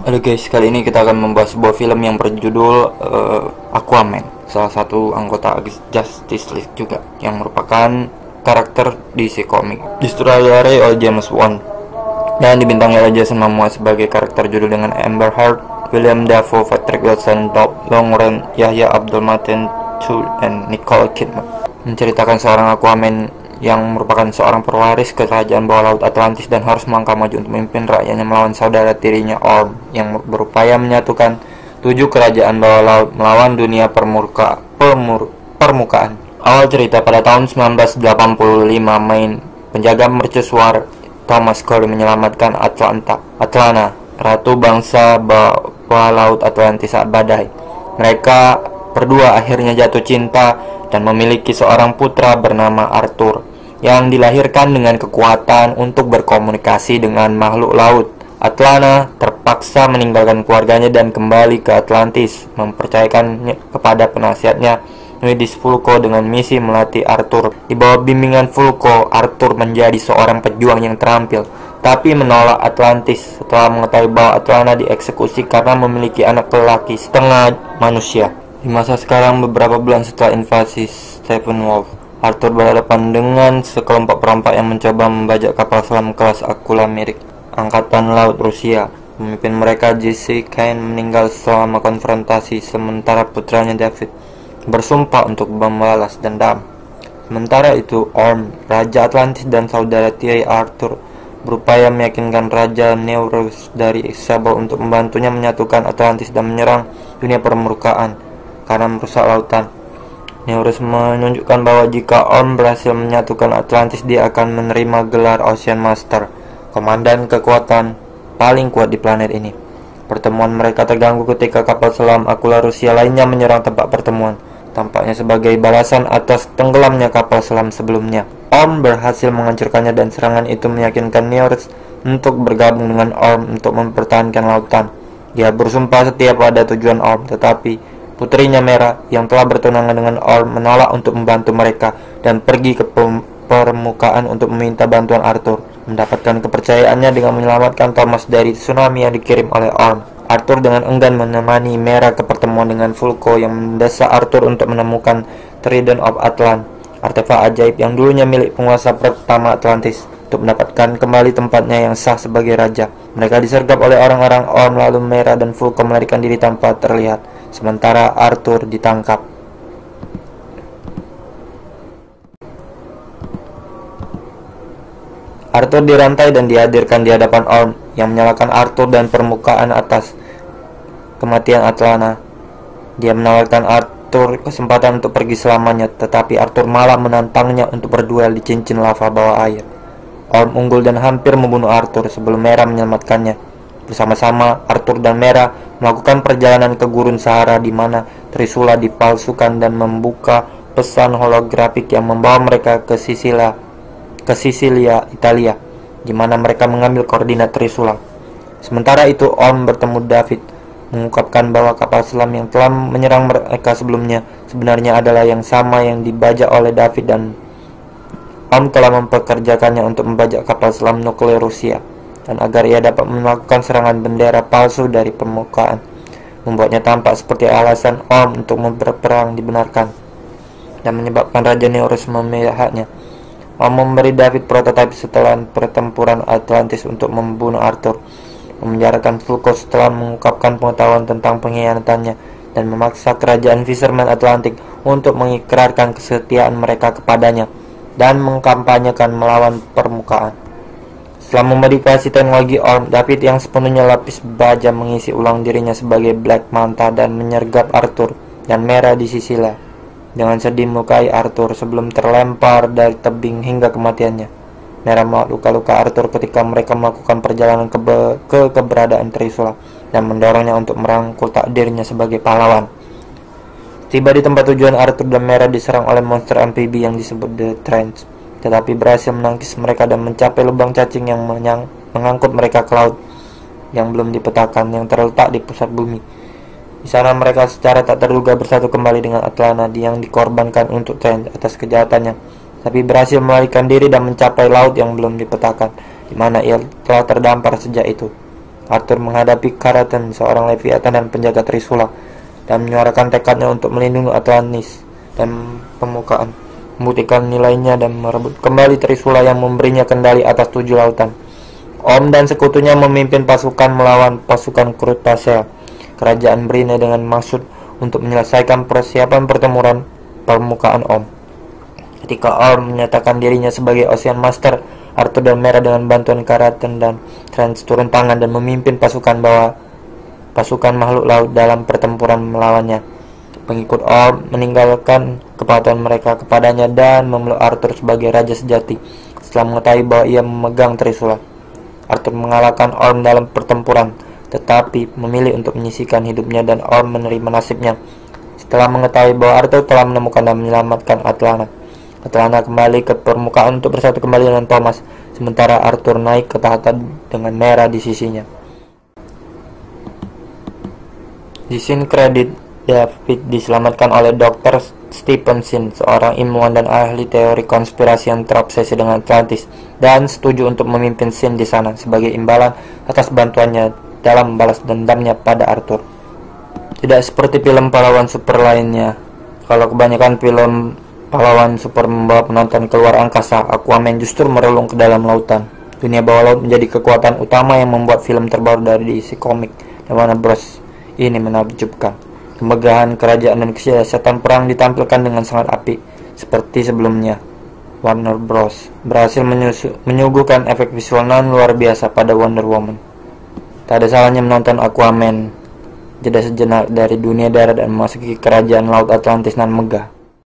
Halo guys, kali ini kita akan membahas sebuah film yang berjudul Aquaman, salah satu anggota Justice League juga, yang merupakan karakter DC Comics. Disutradarai oleh James Wan dan dibintangi oleh Jason Momoa sebagai karakter judul dengan Amber Heard, William Dafoe, Patrick Wilson, Dolph Lundgren, Yahya Abdul-Mateen, dan Nicole Kidman. Menceritakan seorang Aquaman yang merupakan seorang pewaris kerajaan bawah laut Atlantis dan harus melangkah maju untuk memimpin rakyatnya melawan saudara tirinya Orm yang berupaya menyatukan 7 kerajaan bawah laut melawan dunia permukaan. Awal cerita pada tahun 1985, penjaga mercusuar Thomas Corey menyelamatkan Atlana, ratu bangsa bawah laut Atlantis saat badai. Mereka berdua akhirnya jatuh cinta dan memiliki seorang putra bernama Arthur yang dilahirkan dengan kekuatan untuk berkomunikasi dengan makhluk laut. Atlana terpaksa meninggalkan keluarganya dan kembali ke Atlantis, mempercayakannya kepada penasihatnya Nuidis Fulco dengan misi melatih Arthur. Di bawah bimbingan Fulco, Arthur menjadi seorang pejuang yang terampil, tapi menolak Atlantis setelah mengetahui bahwa Atlana dieksekusi karena memiliki anak lelaki setengah manusia. Di masa sekarang, beberapa bulan setelah invasi Steppenwolf, Arthur berhadapan dengan sekelompok perompak yang mencoba membajak kapal selam kelas Akula milik Angkatan Laut Rusia. Pemimpin mereka, Jesse Kane, meninggal selama konfrontasi, sementara putranya David bersumpah untuk membalas dendam. Sementara itu, Orm, Raja Atlantis dan saudara tiri Arthur, berupaya meyakinkan Raja Nereus dari Sable untuk membantunya menyatukan Atlantis dan menyerang dunia permukaan karena merusak lautan. Nereus menunjukkan bahwa jika Orm berhasil menyatukan Atlantis, dia akan menerima gelar Ocean Master, komandan kekuatan paling kuat di planet ini. Pertemuan mereka terganggu ketika kapal selam Akula Rusia lainnya menyerang tempat pertemuan, tampaknya sebagai balasan atas tenggelamnya kapal selam sebelumnya. Orm berhasil menghancurkannya dan serangan itu meyakinkan Nereus untuk bergabung dengan Orm untuk mempertahankan lautan. Dia bersumpah setia pada tujuan Orm, tetapi putrinya Mera yang telah bertunangan dengan Orm menolak untuk membantu mereka dan pergi ke permukaan untuk meminta bantuan Arthur. Mendapatkan kepercayaannya dengan menyelamatkan Thomas dari tsunami yang dikirim oleh Orm, Arthur dengan enggan menemani Mera ke pertemuan dengan Fulco yang mendesak Arthur untuk menemukan Trident of Atlan, artefak ajaib yang dulunya milik penguasa pertama Atlantis, untuk mendapatkan kembali tempatnya yang sah sebagai raja. Mereka disergap oleh orang-orang Orm, lalu Mera dan Fulco melarikan diri tanpa terlihat, sementara Arthur ditangkap. Arthur dirantai dan dihadirkan di hadapan Orm yang menyalahkan Arthur dan permukaan atas kematian Atlana. Dia menawarkan Arthur kesempatan untuk pergi selamanya, tetapi Arthur malah menantangnya untuk berduel di cincin lava bawah air. Orm unggul dan hampir membunuh Arthur sebelum Mera menyelamatkannya. Bersama-sama, Arthur dan Mera melakukan perjalanan ke gurun Sahara di mana Trisula dipalsukan dan membuka pesan holografik yang membawa mereka ke Sisilia, Italia, di mana mereka mengambil koordinat Trisula. Sementara itu, Orm bertemu David, mengungkapkan bahwa kapal selam yang telah menyerang mereka sebelumnya sebenarnya adalah yang sama yang dibajak oleh David, dan Orm telah mempekerjakannya untuk membajak kapal selam nuklir Rusia, dan agar ia dapat melakukan serangan bendera palsu dari permukaan, membuatnya tampak seperti alasan Orm untuk berperang dibenarkan, dan menyebabkan Raja Nereus memihaknya. Orm memberi David prototipe setelah pertempuran Atlantis untuk membunuh Arthur, memenjarakan Fulco setelah mengungkapkan pengetahuan tentang pengkhianatannya, dan memaksa kerajaan Fisherman Atlantic untuk mengikrarkan kesetiaan mereka kepadanya dan mengkampanyekan melawan permukaan. Setelah memodifikasi teknologi Orm, David yang sepenuhnya lapis baja mengisi ulang dirinya sebagai Black Manta dan menyergap Arthur dan Mera di Sisilia. Dengan sedih melukai Arthur sebelum terlempar dari tebing hingga kematiannya. Mera luka-luka Arthur ketika mereka melakukan perjalanan ke keberadaan Trisula dan mendorongnya untuk merangkul takdirnya sebagai pahlawan. Tiba di tempat tujuan, Arthur dan Mera diserang oleh monster amfibi yang disebut The Trench, tetapi berhasil menangkis mereka dan mencapai lubang cacing yang mengangkut mereka ke laut yang belum dipetakan yang terletak di pusat bumi. Di sana mereka secara tak terduga bersatu kembali dengan Atlana yang dikorbankan untuk Trench atas kejahatannya, tapi berhasil melarikan diri dan mencapai laut yang belum dipetakan, di mana ia telah terdampar sejak itu. Arthur menghadapi Karaten, seorang Leviathan dan penjaga Trisula, dan menyuarakan tekadnya untuk melindungi Atlantis dan permukaan, membuktikan nilainya dan merebut kembali Trisula yang memberinya kendali atas 7 lautan. Orm dan sekutunya memimpin pasukan melawan pasukan Krutaceae, kerajaan Brine, dengan maksud untuk menyelesaikan persiapan pertempuran permukaan Orm. Ketika Orm menyatakan dirinya sebagai Ocean Master, Arthur dan Mera dengan bantuan Karaten dan Trance turun tangan dan memimpin pasukan makhluk laut dalam pertempuran melawannya. Pengikut Orm meninggalkan kepatuhan mereka kepadanya dan memeluk Arthur sebagai raja sejati setelah mengetahui bahwa ia memegang Trisula. Arthur mengalahkan Orm dalam pertempuran, tetapi memilih untuk menyisihkan hidupnya dan Orm menerima nasibnya. Setelah mengetahui bahwa Arthur telah menemukan dan menyelamatkan Atlana, Atlana kembali ke permukaan untuk bersatu kembali dengan Thomas, sementara Arthur naik ke tahta dengan Mera di sisinya. Di scene kredit, David diselamatkan oleh Dr. Stephenson, seorang ilmuwan dan ahli teori konspirasi yang terobsesi dengan Atlantis, dan setuju untuk memimpin scene di sana sebagai imbalan atas bantuannya dalam membalas dendamnya pada Arthur. Tidak seperti film pahlawan super lainnya. Kalau kebanyakan film pahlawan super membawa penonton keluar angkasa, Aquaman justru merelung ke dalam lautan. Dunia bawah laut menjadi kekuatan utama yang membuat film terbaru dari DC Comics dan Warner Bros. Ini menakjubkan. Kemegahan kerajaan dan kesiasatan perang ditampilkan dengan sangat apik seperti sebelumnya. Warner Bros. Berhasil menyuguhkan efek visual non luar biasa pada Wonder Woman. Tak ada salahnya menonton Aquaman, jeda sejenak dari dunia darat dan memasuki kerajaan laut Atlantis nan megah.